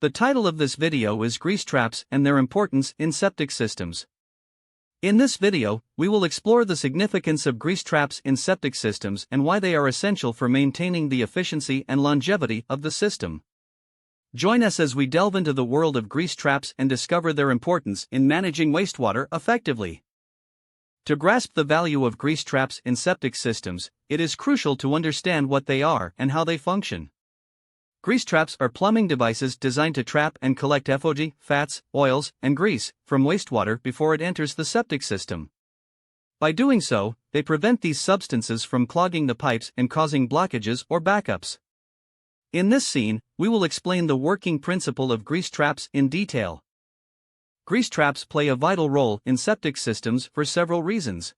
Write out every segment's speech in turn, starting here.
The title of this video is Grease Traps and Their Importance in Septic Systems. In this video, we will explore the significance of grease traps in septic systems and why they are essential for maintaining the efficiency and longevity of the system. Join us as we delve into the world of grease traps and discover their importance in managing wastewater effectively. To grasp the value of grease traps in septic systems, it is crucial to understand what they are and how they function. Grease traps are plumbing devices designed to trap and collect FOG, fats, oils, and grease from wastewater before it enters the septic system. By doing so, they prevent these substances from clogging the pipes and causing blockages or backups. In this scene, we will explain the working principle of grease traps in detail. Grease traps play a vital role in septic systems for several reasons.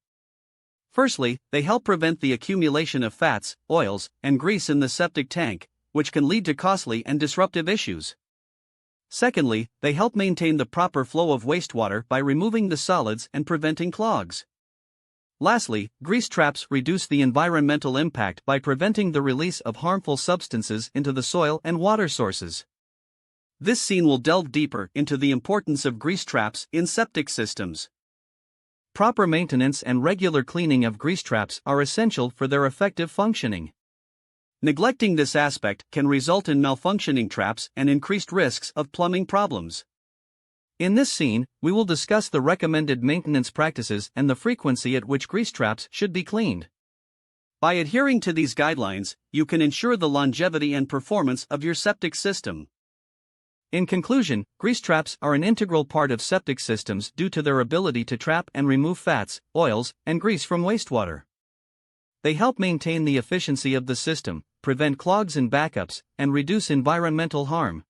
Firstly, they help prevent the accumulation of fats, oils, and grease in the septic tank, which can lead to costly and disruptive issues. Secondly, they help maintain the proper flow of wastewater by removing the solids and preventing clogs. Lastly, grease traps reduce the environmental impact by preventing the release of harmful substances into the soil and water sources. This scene will delve deeper into the importance of grease traps in septic systems. Proper maintenance and regular cleaning of grease traps are essential for their effective functioning. Neglecting this aspect can result in malfunctioning traps and increased risks of plumbing problems. In this scene, we will discuss the recommended maintenance practices and the frequency at which grease traps should be cleaned. By adhering to these guidelines, you can ensure the longevity and performance of your septic system. In conclusion, grease traps are an integral part of septic systems due to their ability to trap and remove fats, oils, and grease from wastewater. They help maintain the efficiency of the system, prevent clogs and backups, and reduce environmental harm.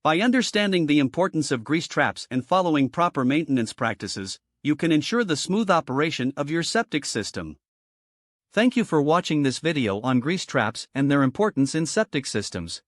By understanding the importance of grease traps and following proper maintenance practices, you can ensure the smooth operation of your septic system. Thank you for watching this video on grease traps and their importance in septic systems.